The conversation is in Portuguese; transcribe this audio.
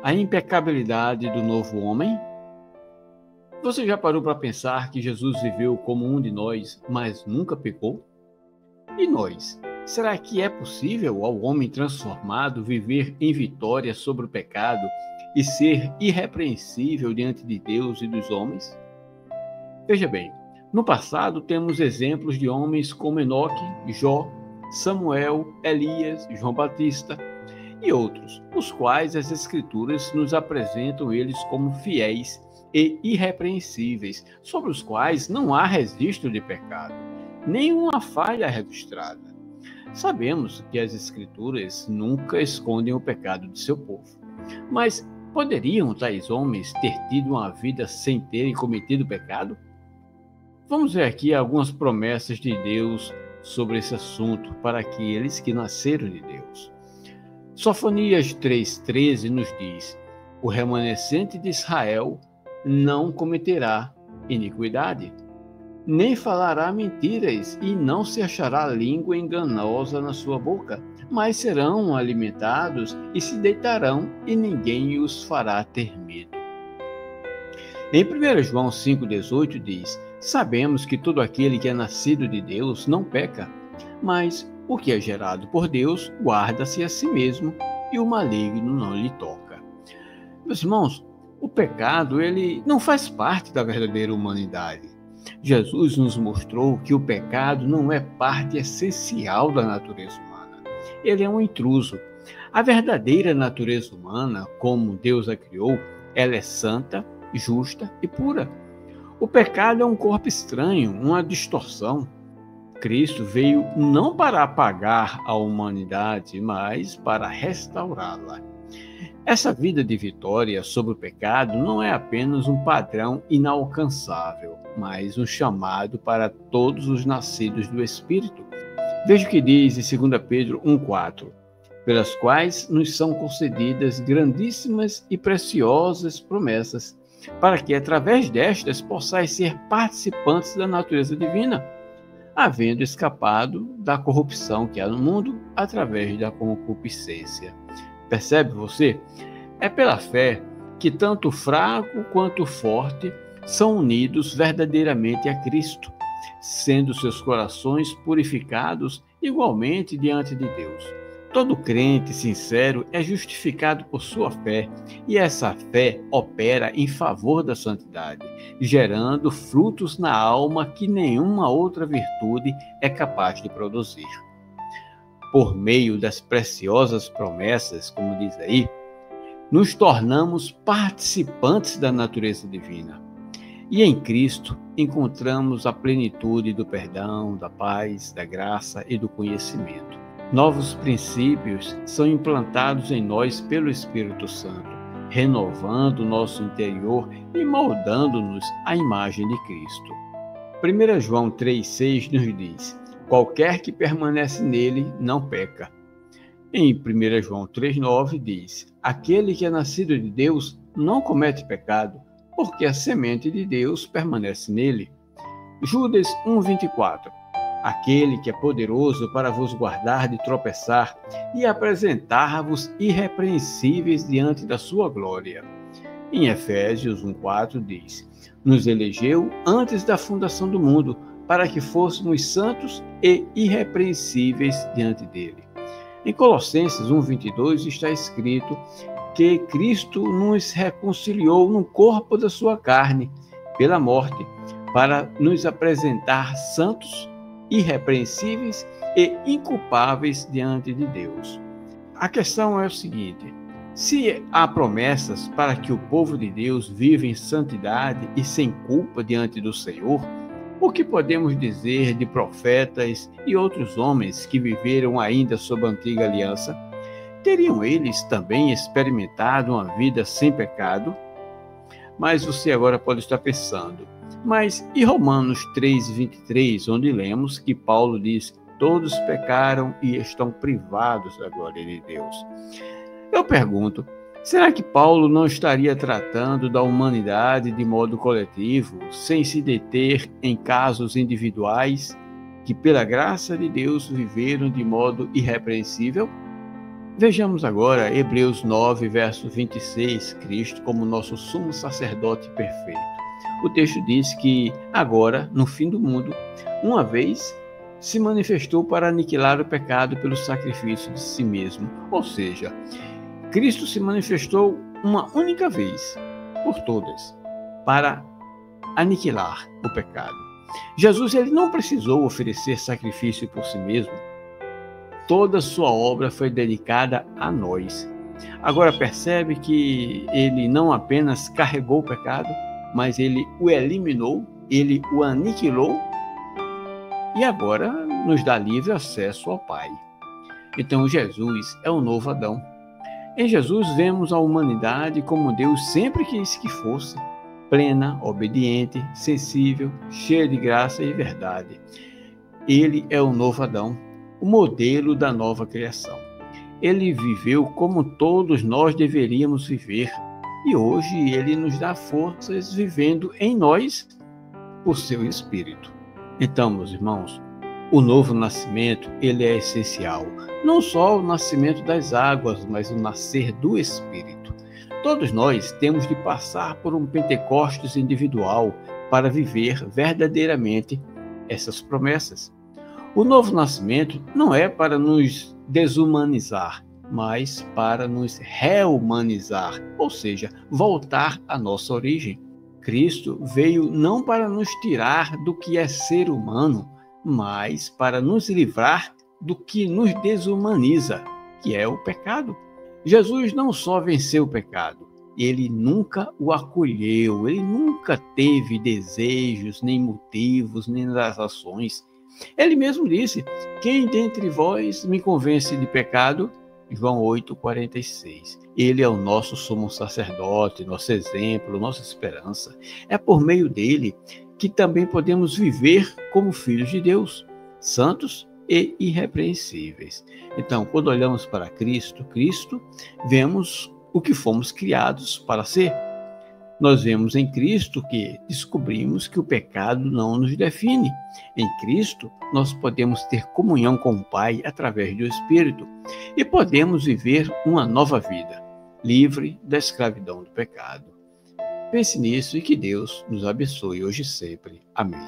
A impecabilidade do novo homem? Você já parou para pensar que Jesus viveu como um de nós, mas nunca pecou? E nós? Será que é possível ao homem transformado viver em vitória sobre o pecado e ser irrepreensível diante de Deus e dos homens? Veja bem, no passado temos exemplos de homens como Enoque, Jó, Samuel, Elias, João Batista e outros, os quais as Escrituras nos apresentam eles como fiéis e irrepreensíveis, sobre os quais não há registro de pecado, nenhuma falha registrada. Sabemos que as Escrituras nunca escondem o pecado de seu povo, mas poderiam tais homens ter tido uma vida sem terem cometido pecado? Vamos ver aqui algumas promessas de Deus sobre esse assunto para aqueles que nasceram de Deus. Sofonias 3,13 nos diz: o remanescente de Israel não cometerá iniquidade, nem falará mentiras, e não se achará língua enganosa na sua boca, mas serão alimentados e se deitarão, e ninguém os fará ter medo. Em 1 João 5,18 diz: sabemos que todo aquele que é nascido de Deus não peca, mas o que é gerado por Deus guarda-se a si mesmo, e o maligno não lhe toca. Meus irmãos, o pecado ele não faz parte da verdadeira humanidade. Jesus nos mostrou que o pecado não é parte essencial da natureza humana. Ele é um intruso. A verdadeira natureza humana, como Deus a criou, ela é santa, justa e pura. O pecado é um corpo estranho, uma distorção. Cristo veio não para apagar a humanidade, mas para restaurá-la. Essa vida de vitória sobre o pecado não é apenas um padrão inalcançável, mas um chamado para todos os nascidos do Espírito. Veja o que diz em 2 Pedro 1,4: pelas quais nos são concedidas grandíssimas e preciosas promessas, para que através destas possais ser participantes da natureza divina, havendo escapado da corrupção que há no mundo através da concupiscência. Percebe você? É pela fé que tanto o fraco quanto o forte são unidos verdadeiramente a Cristo, sendo seus corações purificados igualmente diante de Deus. Todo crente sincero é justificado por sua fé, e essa fé opera em favor da santidade, gerando frutos na alma que nenhuma outra virtude é capaz de produzir. Por meio das preciosas promessas, como diz aí, nos tornamos participantes da natureza divina. E em Cristo encontramos a plenitude do perdão, da paz, da graça e do conhecimento. Novos princípios são implantados em nós pelo Espírito Santo, renovando o nosso interior e moldando-nos à imagem de Cristo. 1 João 3,6 nos diz: qualquer que permanece nele não peca. Em 1 João 3,9 diz: aquele que é nascido de Deus não comete pecado, porque a semente de Deus permanece nele. Judas 1,24: aquele que é poderoso para vos guardar de tropeçar e apresentar-vos irrepreensíveis diante da sua glória. Em Efésios 1,4 diz: nos elegeu antes da fundação do mundo, para que fôssemos santos e irrepreensíveis diante dele. Em Colossenses 1,22 está escrito que Cristo nos reconciliou no corpo da sua carne, pela morte, para nos apresentar santos, irrepreensíveis e inculpáveis diante de Deus. A questão é o seguinte: se há promessas para que o povo de Deus viva em santidade e sem culpa diante do Senhor, o que podemos dizer de profetas e outros homens que viveram ainda sob a antiga aliança? Teriam eles também experimentado uma vida sem pecado? Mas você agora pode estar pensando: mas e Romanos 3,23, onde lemos que Paulo diz: todos pecaram e estão privados da glória de Deus? Eu pergunto: será que Paulo não estaria tratando da humanidade de modo coletivo, sem se deter em casos individuais que pela graça de Deus viveram de modo irrepreensível? Vejamos agora Hebreus 9, verso 26, Cristo como nosso sumo sacerdote perfeito. O texto diz que agora, no fim do mundo, uma vez se manifestou para aniquilar o pecado pelo sacrifício de si mesmo. Ou seja, Cristo se manifestou uma única vez, por todas, para aniquilar o pecado. Jesus ele não precisou oferecer sacrifício por si mesmo. Toda sua obra foi dedicada a nós. Agora percebe que ele não apenas carregou o pecado, mas ele o eliminou, ele o aniquilou e agora nos dá livre acesso ao Pai. Então Jesus é o novo Adão. Em Jesus vemos a humanidade como Deus sempre quis que fosse, plena, obediente, sensível, cheia de graça e verdade. Ele é o novo Adão, o modelo da nova criação. Ele viveu como todos nós deveríamos viver e hoje ele nos dá forças vivendo em nós por seu Espírito. Então, meus irmãos, o novo nascimento ele é essencial. Não só o nascimento das águas, mas o nascer do Espírito. Todos nós temos de passar por um Pentecostes individual para viver verdadeiramente essas promessas. O novo nascimento não é para nos desumanizar, mas para nos rehumanizar, ou seja, voltar à nossa origem. Cristo veio não para nos tirar do que é ser humano, mas para nos livrar do que nos desumaniza, que é o pecado. Jesus não só venceu o pecado, ele nunca o acolheu, ele nunca teve desejos, nem motivos, nem ações. Ele mesmo disse: quem dentre vós me convence de pecado? João 8,46. Ele é o nosso sumo sacerdote, nosso exemplo, nossa esperança. É por meio dele que também podemos viver como filhos de Deus, santos e irrepreensíveis. Então, quando olhamos para Cristo, vemos o que fomos criados para ser. Nós vemos em Cristo que descobrimos que o pecado não nos define. Em Cristo, nós podemos ter comunhão com o Pai através do Espírito e podemos viver uma nova vida, livre da escravidão do pecado. Pense nisso e que Deus nos abençoe hoje e sempre. Amém.